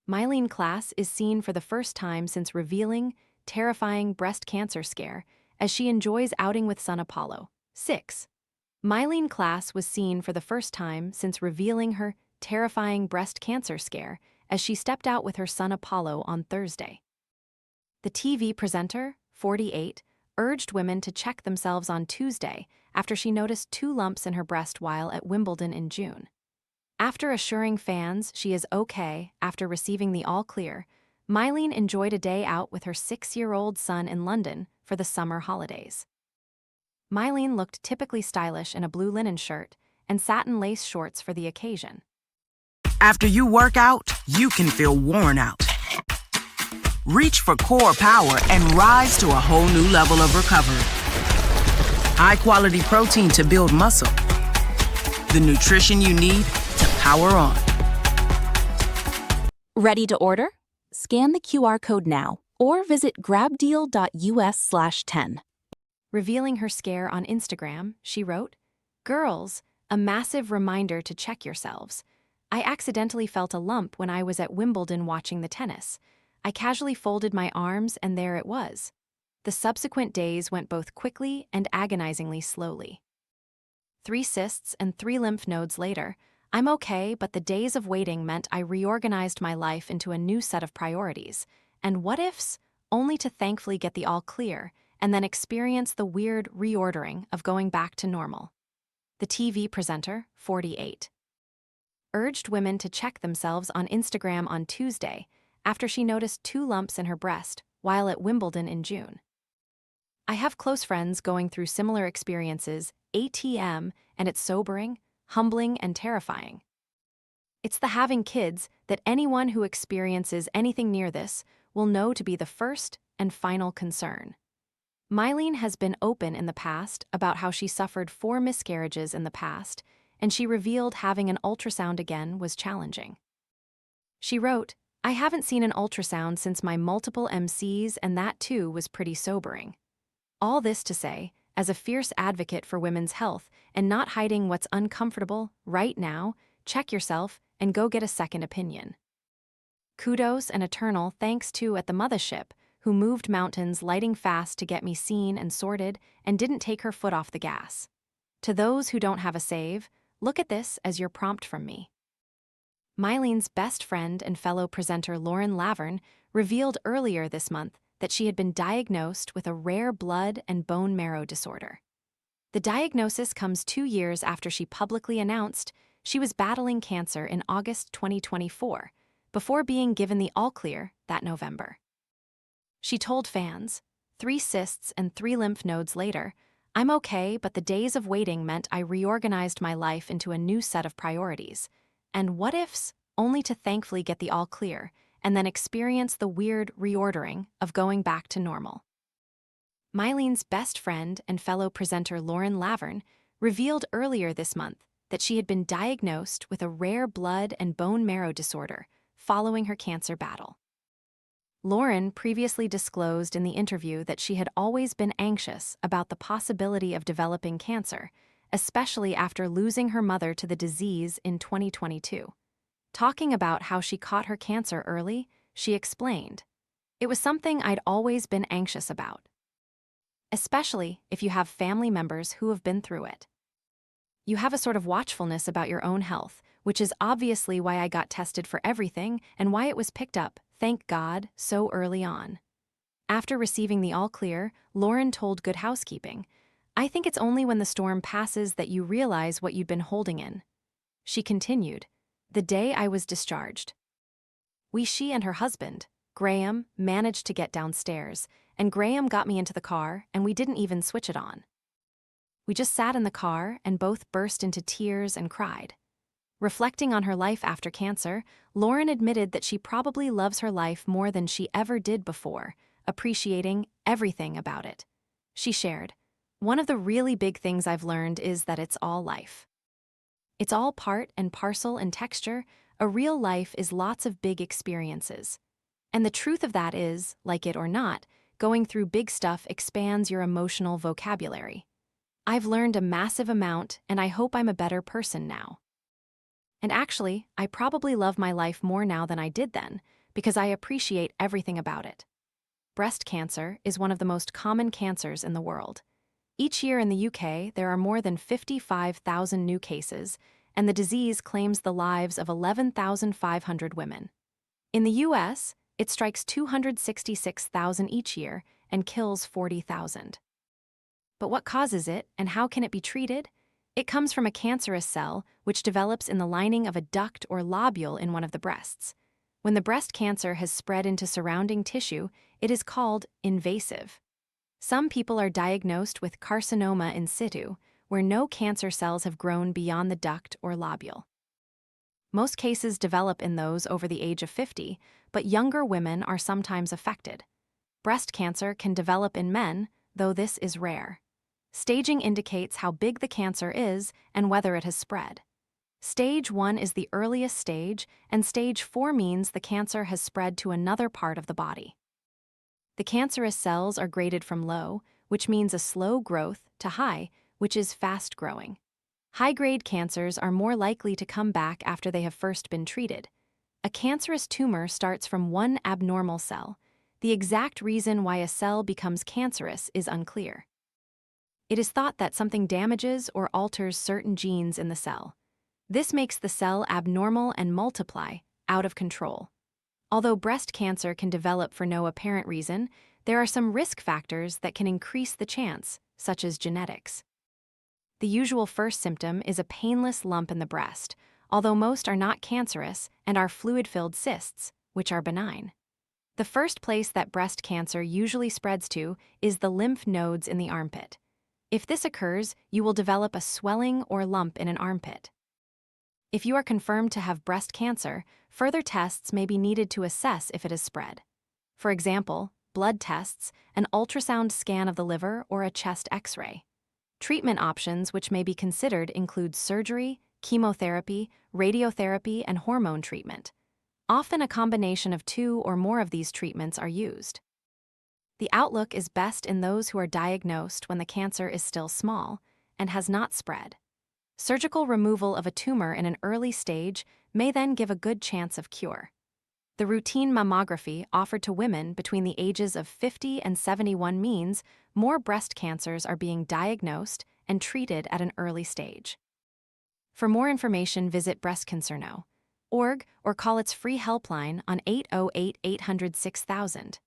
Myleene Klass is seen for the first time since revealing terrifying breast cancer scare as she enjoys outing with son Apollo. 6. Myleene Klass was seen for the first time since revealing her terrifying breast cancer scare as she stepped out with her son Apollo on Thursday. The TV presenter, 48, urged women to check themselves on Tuesday after she noticed 2 lumps in her breast while at Wimbledon in June. After assuring fans she is okay after receiving the all-clear, Myleene enjoyed a day out with her 6-year-old son in London for the summer holidays. Myleene looked typically stylish in a blue linen shirt and satin lace shorts for the occasion. After you work out, you can feel worn out. Reach for core power and rise to a whole new level of recovery. High-quality protein to build muscle. The nutrition you need to power on. Ready to order? Scan the QR code now or visit grabdeal.us/10. Revealing her scare on Instagram, she wrote, "Girls, a massive reminder to check yourselves. I accidentally felt a lump when I was at Wimbledon watching the tennis. I casually folded my arms and there it was. The subsequent days went both quickly and agonizingly slowly. 3 cysts and 3 lymph nodes later, I'm okay, but the days of waiting meant I reorganized my life into a new set of priorities. And what-ifs, only to thankfully get the all-clear and then experience the weird reordering of going back to normal." The TV presenter, 48, urged women to check themselves on Instagram on Tuesday after she noticed 2 lumps in her breast while at Wimbledon in June. "I have close friends going through similar experiences, ATM, and it's sobering, humbling, and terrifying. It's the having kids that anyone who experiences anything near this will know to be the first and final concern." Myleene has been open in the past about how she suffered 4 miscarriages in the past, and she revealed having an ultrasound again was challenging. She wrote, "I haven't seen an ultrasound since my multiple MCs, and that too was pretty sobering. All this to say, as a fierce advocate for women's health and not hiding what's uncomfortable right now, check yourself and go get a second opinion. Kudos and eternal thanks to at the mothership, who moved mountains lighting fast to get me seen and sorted and didn't take her foot off the gas. To those who don't have a save, look at this as your prompt from me." Myleene's best friend and fellow presenter Lauren Laverne revealed earlier this month that she had been diagnosed with a rare blood and bone marrow disorder. The diagnosis comes 2 years after she publicly announced she was battling cancer in August 2024, before being given the all-clear that November. She told fans, 3 cysts and 3 lymph nodes later, I'm okay, but the days of waiting meant I reorganized my life into a new set of priorities. And what-ifs, only to thankfully get the all-clear and then experience the weird reordering of going back to normal. Myleene's best friend and fellow presenter Lauren Laverne revealed earlier this month that she had been diagnosed with a rare blood and bone marrow disorder following her cancer battle. Lauren previously disclosed in the interview that she had always been anxious about the possibility of developing cancer, especially after losing her mother to the disease in 2022. Talking about how she caught her cancer early, she explained, "It was something I'd always been anxious about, especially if you have family members who have been through it. You have a sort of watchfulness about your own health, which is obviously why I got tested for everything and why it was picked up, thank God, so early on." After receiving the all-clear, Lauren told Good Housekeeping, "I think it's only when the storm passes that you realize what you'd been holding in." She continued, "The day I was discharged, she and her husband, Graham, managed to get downstairs, and Graham got me into the car and we didn't even switch it on. We just sat in the car and both burst into tears and cried." Reflecting on her life after cancer, Lauren admitted that she probably loves her life more than she ever did before, appreciating everything about it. She shared, "One of the really big things I've learned is that it's all life. It's all part and parcel and texture. A real life is lots of big experiences. And the truth of that is, like it or not, going through big stuff expands your emotional vocabulary. I've learned a massive amount, and I hope I'm a better person now." And actually, I probably love my life more now than I did then, because I appreciate everything about it. Breast cancer is one of the most common cancers in the world. Each year in the UK, there are more than 55,000 new cases, and the disease claims the lives of 11,500 women. In the US, it strikes 266,000 each year and kills 40,000. But what causes it, and how can it be treated? It comes from a cancerous cell which develops in the lining of a duct or lobule in one of the breasts. When the breast cancer has spread into surrounding tissue, it is called invasive. Some people are diagnosed with carcinoma in situ, where no cancer cells have grown beyond the duct or lobule. Most cases develop in those over the age of 50, but younger women are sometimes affected. Breast cancer can develop in men, though this is rare. Staging indicates how big the cancer is and whether it has spread. Stage 1 is the earliest stage, and stage 4 means the cancer has spread to another part of the body. The cancerous cells are graded from low, which means a slow growth, to high, which is fast growing. High-grade cancers are more likely to come back after they have first been treated. A cancerous tumor starts from one abnormal cell. The exact reason why a cell becomes cancerous is unclear. It is thought that something damages or alters certain genes in the cell. This makes the cell abnormal and multiply, out of control. Although breast cancer can develop for no apparent reason, there are some risk factors that can increase the chance, such as genetics. The usual first symptom is a painless lump in the breast, although most are not cancerous and are fluid-filled cysts, which are benign. The first place that breast cancer usually spreads to is the lymph nodes in the armpit. If this occurs, you will develop a swelling or lump in an armpit. If you are confirmed to have breast cancer, further tests may be needed to assess if it has spread. For example, blood tests, an ultrasound scan of the liver, or a chest X-ray. Treatment options which may be considered include surgery, chemotherapy, radiotherapy, and hormone treatment. Often a combination of 2 or more of these treatments are used. The outlook is best in those who are diagnosed when the cancer is still small and has not spread. Surgical removal of a tumor in an early stage may then give a good chance of cure. The routine mammography offered to women between the ages of 50 and 71 means more breast cancers are being diagnosed and treated at an early stage. For more information, visit breastcancerknow.org or call its free helpline on 808-800-6000.